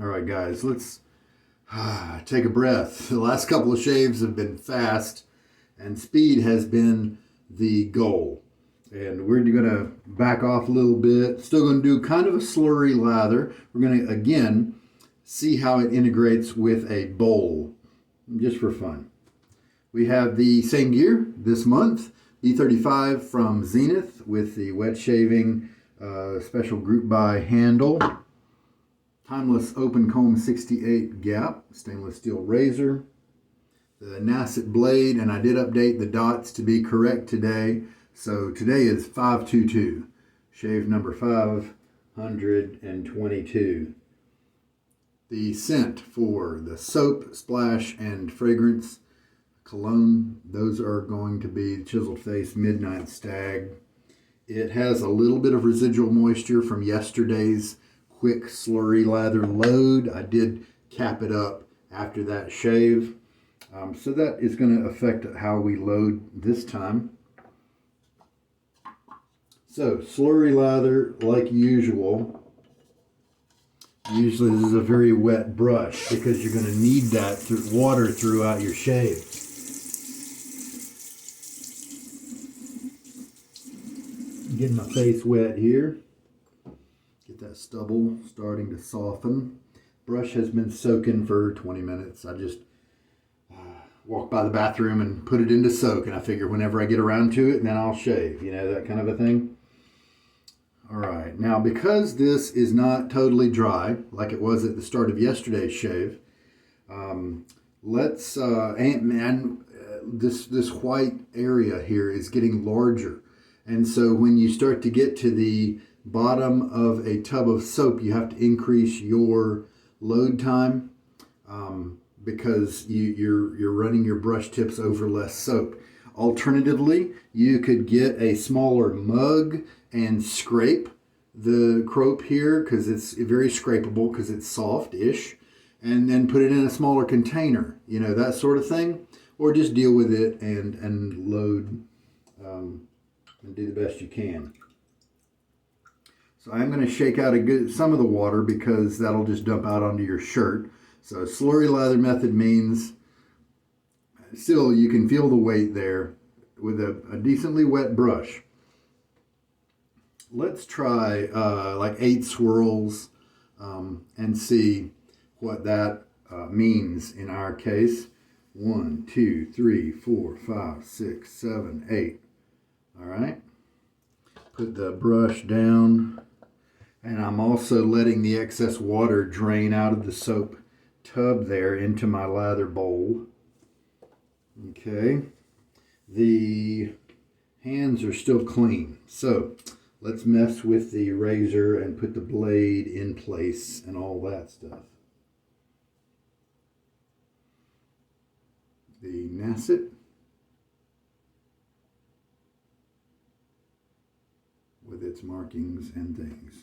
All right, guys, let's take a breath. The last couple of shaves have been fast, and speed has been the goal. And we're going to back off a little bit. Still going to do kind of a slurry lather. We're going to, again, see how it integrates with a bowl, just for fun. We have the same gear this month, B35 from Zenith with the wet shaving special group by handle. Timeless open comb 68 gap, stainless steel razor. The Nacet blade, and I did update the dots to be correct today. So today is 522, shave number 522. The scent for the soap, splash, and fragrance cologne, those are going to be Chiseled Face Midnight Stag. It has a little bit of residual moisture from yesterday's quick slurry lather load. I did cap it up after that shave. So that is going to affect how we load this time. So slurry lather, like usual. Usually this is a very wet brush because you're going to need that water throughout your shave. Getting my face wet here. Get that stubble starting to soften. Brush has been soaking for 20 minutes. I just walk by the bathroom and put it into soak, and I figure whenever I get around to it, then I'll shave, you know, that kind of a thing. All right, now because this is not totally dry like it was at the start of yesterday's shave, this white area here is getting larger. And so when you start to get to the bottom of a tub of soap, you have to increase your load time because you're running your brush tips over less soap. Alternatively, you could get a smaller mug and scrape the crope here because it's very scrapable because it's soft-ish, and then put it in a smaller container, you know, that sort of thing. Or just deal with it and load and do the best you can. So I'm going to shake out some of the water because that'll just dump out onto your shirt. So slurry lather method means still you can feel the weight there with a decently wet brush. Let's try like 8 swirls and see what that means in our case. 1, 2, 3, 4, 5, 6, 7, 8. All right. Put the brush down. And I'm also letting the excess water drain out of the soap tub there into my lather bowl. Okay. The hands are still clean. So let's mess with the razor and put the blade in place and all that stuff. The Nacet. With its markings and things.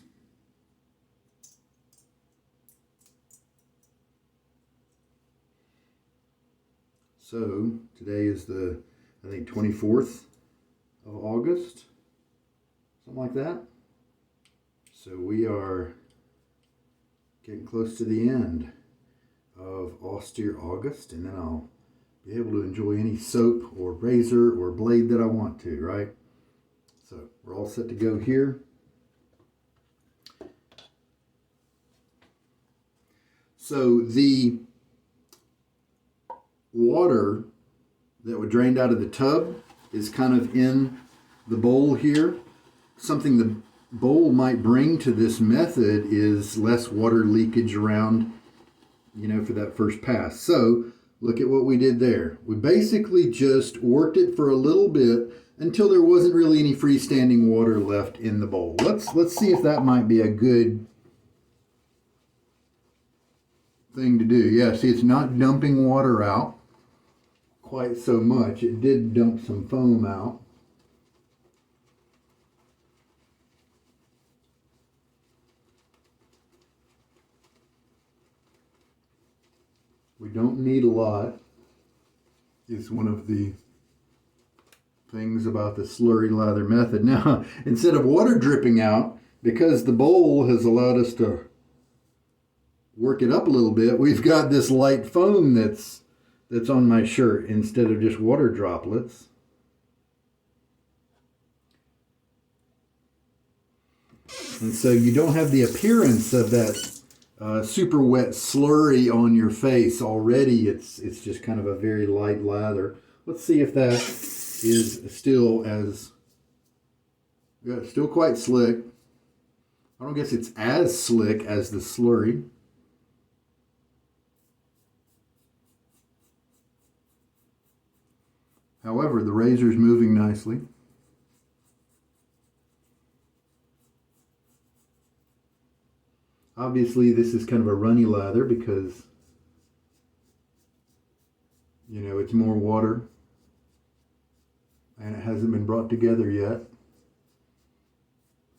So today is the, I think, 24th of August, something like that. So we are getting close to the end of Austere August, and then I'll be able to enjoy any soap or razor or blade that I want to, right? So we're all set to go here. So the water that was drained out of the tub is kind of in the bowl here. Something the bowl might bring to this method is less water leakage around, you know, for that first pass. So look at what we did there. We basically just worked it for a little bit until there wasn't really any freestanding water left in the bowl. Let's see if that might be a good thing to do. Yeah, see, it's not dumping water out quite so much. It did dump some foam out. We don't need a lot. It's one of the things about the slurry lather method. Now, instead of water dripping out, because the bowl has allowed us to work it up a little bit, we've got this light foam that's on my shirt instead of just water droplets. And so you don't have the appearance of that super wet slurry on your face already. It's just kind of a very light lather. Let's see if that is still still quite slick. I don't guess it's as slick as the slurry. However, the razor's moving nicely. Obviously, this is kind of a runny lather because, you know, it's more water and it hasn't been brought together yet.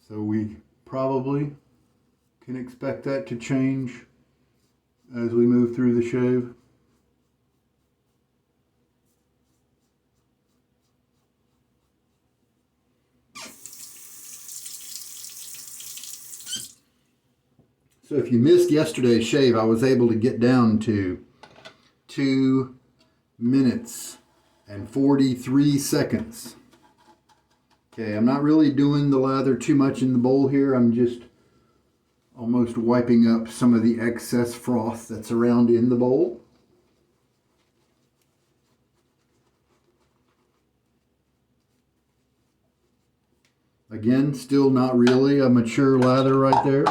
So we probably can expect that to change as we move through the shave. So if you missed yesterday's shave, I was able to get down to 2 minutes and 43 seconds. Okay, I'm not really doing the lather too much in the bowl here. I'm just almost wiping up some of the excess froth that's around in the bowl. Again, still not really a mature lather right there.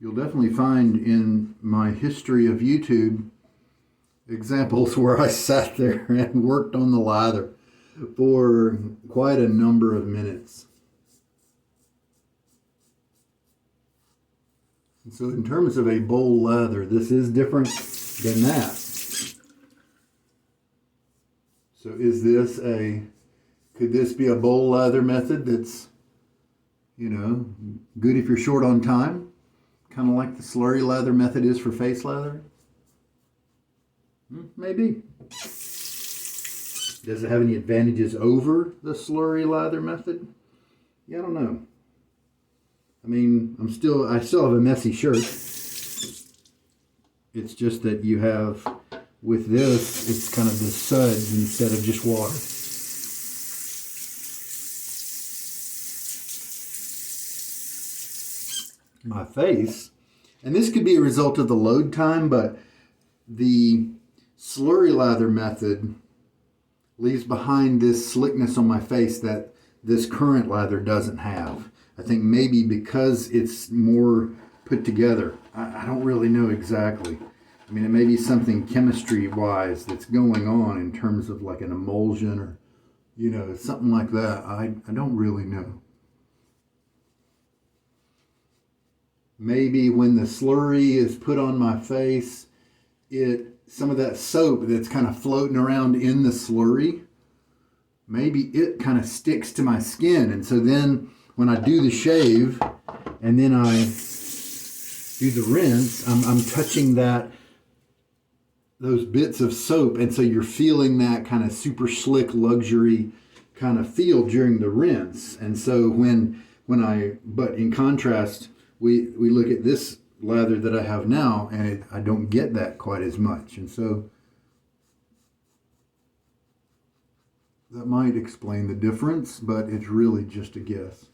You'll definitely find in my history of YouTube examples where I sat there and worked on the lather for quite a number of minutes. And so in terms of a bowl lather, this is different than that. So could this be a bowl lather method that's, you know, good if you're short on time? Kind of like the slurry lather method is for face lathering? Maybe. Does it have any advantages over the slurry lather method? Yeah, I don't know. I mean, I still have a messy shirt. It's just that you have, with this, it's kind of the suds instead of just water. My face, and this could be a result of the load time, but the slurry lather method leaves behind this slickness on my face that this current lather doesn't have. I think maybe because it's more put together. I don't really know exactly. I mean, it may be something chemistry-wise that's going on in terms of like an emulsion or, you know, something like that. I don't really know. Maybe when the slurry is put on my face, some of that soap that's kind of floating around in the slurry, maybe it kind of sticks to my skin. And so then when I do the shave and then I do the rinse, I'm touching those bits of soap. And so you're feeling that kind of super slick luxury kind of feel during the rinse. And so but in contrast, we look at this lather that I have now, and I don't get that quite as much. And so that might explain the difference, but it's really just a guess.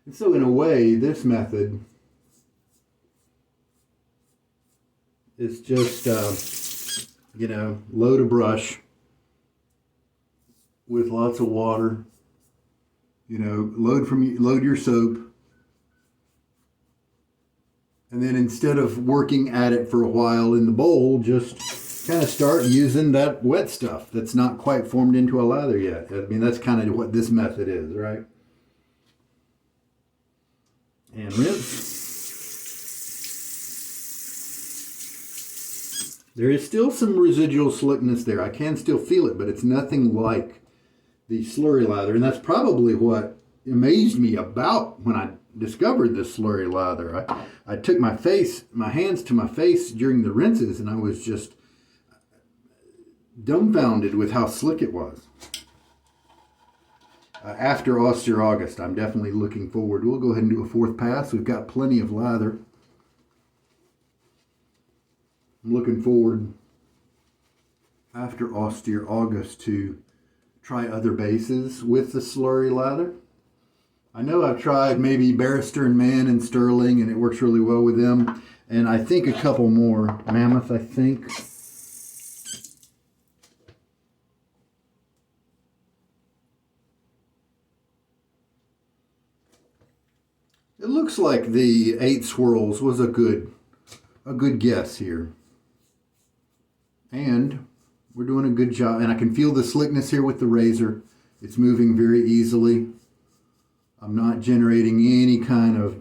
And so in a way, this method is just you know, load a brush with lots of water, you know, load your soap, and then instead of working at it for a while in the bowl, just kind of start using that wet stuff that's not quite formed into a lather yet. I mean, that's kind of what this method is, right? And rinse. There is still some residual slickness there. I can still feel it, but it's nothing like the slurry lather. And that's probably what amazed me about when I discovered this slurry lather. I took my hands to my face during the rinses, and I was just dumbfounded with how slick it was. After Austere August, I'm definitely looking forward. We'll go ahead and do a fourth pass. We've got plenty of lather. I'm looking forward after Austere August to try other bases with the slurry lather. I know I've tried maybe Barrister and Mann and Sterling, and it works really well with them. And I think a couple more. Mammoth, I think. It looks like the 8 swirls was a good guess here. And we're doing a good job. And I can feel the slickness here with the razor. It's moving very easily. I'm not generating any kind of,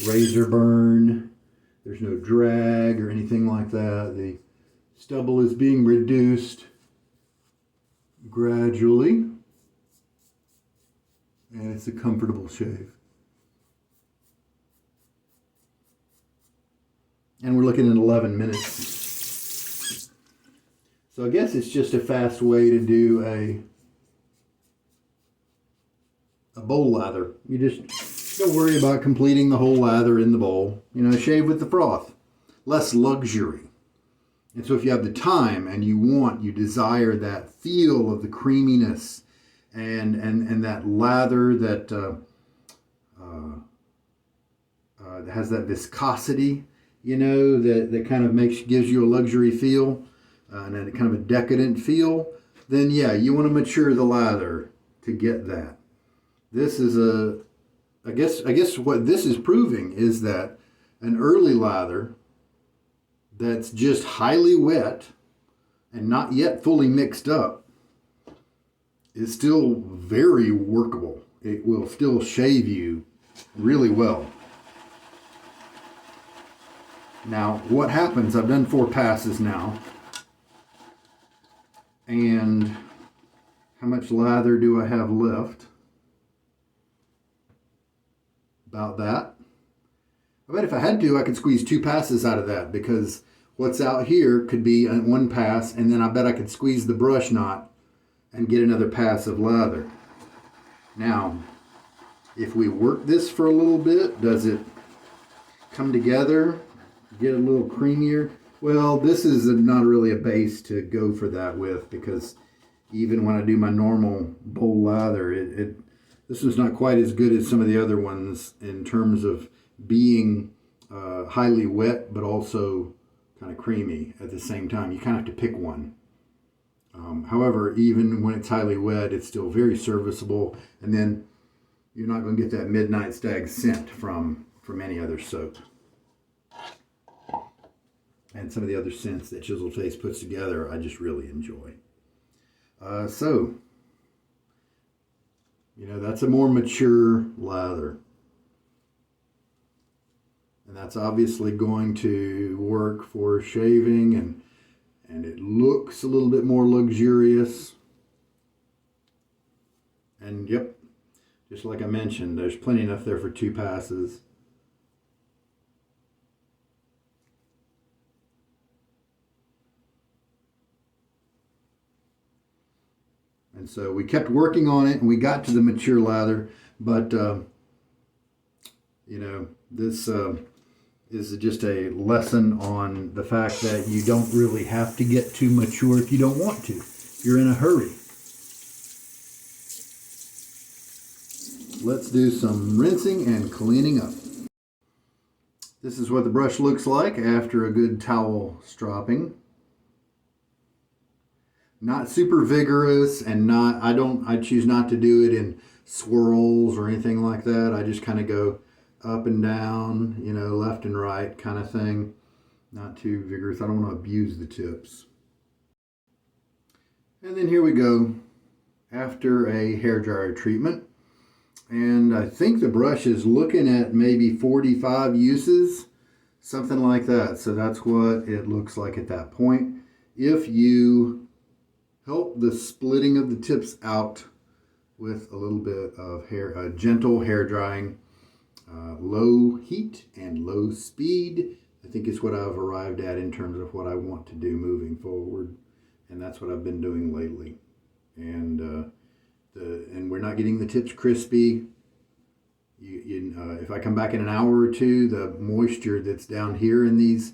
razor burn. There's no drag or anything like that. The stubble is being reduced gradually. And it's a comfortable shave. And we're looking at 11 minutes. So I guess it's just a fast way to do a bowl lather. You just don't worry about completing the whole lather in the bowl. Shave with the froth. Less luxury. And so if you have the time and you desire that feel of the creaminess and that lather that has that viscosity, that kind of gives you a luxury feel and a kind of a decadent feel, then yeah, you want to mature the lather to get that. This is I guess what this is proving is that an early lather that's just highly wet and not yet fully mixed up is still very workable. It will still shave you really well. Now, what happens, I've done 4 passes now, and how much lather do I have left? About that. I bet if I had to, I could squeeze 2 passes out of that, because what's out here could be 1 pass, and then I bet I could squeeze the brush knot and get another pass of lather. Now, if we work this for a little bit, does it come together? Get a little creamier? Well, this is not really a base to go for that with, because even when I do my normal bowl lather, this is not quite as good as some of the other ones in terms of being highly wet, but also kind of creamy at the same time. You kind of have to pick one. However, even when it's highly wet, it's still very serviceable, and then you're not going to get that midnight stag scent from any other soap. And some of the other scents that Chiseled Face puts together, I just really enjoy. That's a more mature lather. And that's obviously going to work for shaving, and it looks a little bit more luxurious. And yep, just like I mentioned, there's plenty enough there for 2 passes. And so we kept working on it, and we got to the mature lather, but this is just a lesson on the fact that you don't really have to get too mature if you don't want to. If you're in a hurry. Let's do some rinsing and cleaning up. This is what the brush looks like after a good towel stropping. Not super vigorous, and I choose not to do it in swirls or anything like that. I just kind of go up and down, left and right kind of thing. Not too vigorous. I don't want to abuse the tips. And then here we go after a hairdryer treatment. And I think the brush is looking at maybe 45 uses, something like that. So that's what it looks like at that point. If you help the splitting of the tips out with a little bit of gentle hair drying, low heat and low speed, I think is what I've arrived at in terms of what I want to do moving forward. And that's what I've been doing lately. And we're not getting the tips crispy. If I come back in an hour or two, the moisture that's down here in these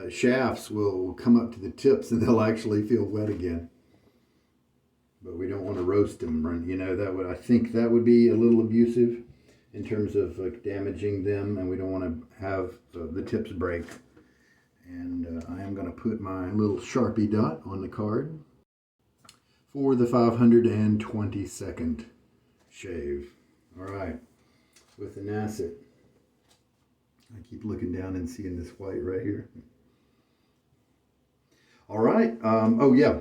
shafts will come up to the tips and they'll actually feel wet again. But we don't want to roast them. You know, I think that would be a little abusive in terms of damaging them, and we don't want to have the tips break. And I am going to put my little Sharpie dot on the card for the 522nd shave. All right, with the Nacet. I keep looking down and seeing this white right here. All right. Oh yeah.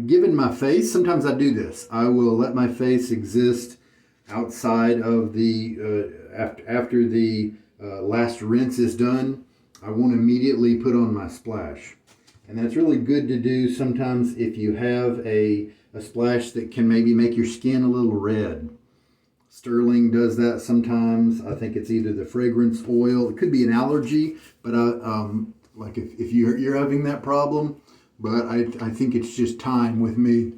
Given my face, sometimes I do this. I will let my face exist outside of the after the last rinse is done. I won't immediately put on my splash, and that's really good to do sometimes if you have a splash that can maybe make your skin a little red. Sterling does that sometimes. I think it's either the fragrance oil. It could be an allergy, but like if you're having that problem. But I think it's just time with me.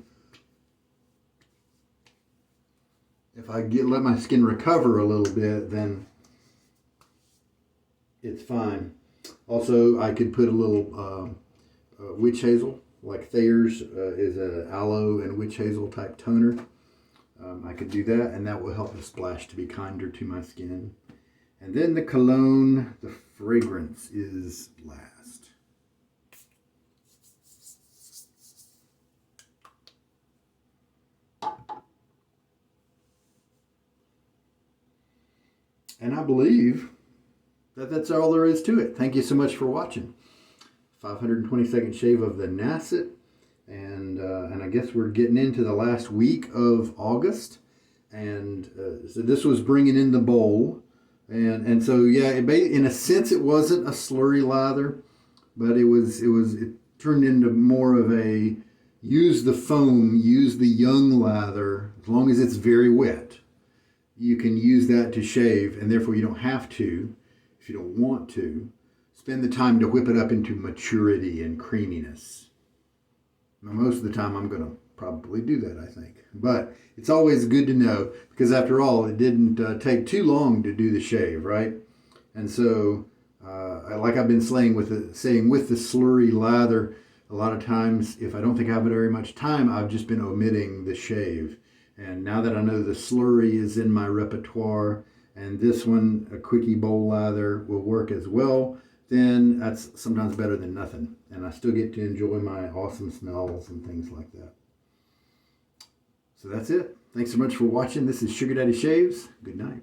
If I let my skin recover a little bit, then it's fine. Also, I could put a little witch hazel, like Thayer's is an aloe and witch hazel type toner. I could do that, and that will help the splash to be kinder to my skin. And then the cologne, the fragrance is last. And I believe that that's all there is to it. Thank you so much for watching. 522nd shave of the Nacet. And I guess we're getting into the last week of August. And so this was bringing in the bowl. And so, yeah, in a sense, it wasn't a slurry lather. But it turned into more of a use the foam, use the young lather, as long as it's very wet. You can use that to shave, and therefore you don't have to, if you don't want to, spend the time to whip it up into maturity and creaminess. Now, most of the time I'm going to probably do that, I think. But it's always good to know, because after all, it didn't take too long to do the shave, right? And so, like I've been saying with the slurry lather, a lot of times, if I don't think I have very much time, I've just been omitting the shave. And now that I know the slurry is in my repertoire, and this one, a quickie bowl lather, will work as well, then that's sometimes better than nothing. And I still get to enjoy my awesome smells and things like that. So that's it. Thanks so much for watching. This is Sugar Daddy Shaves. Good night.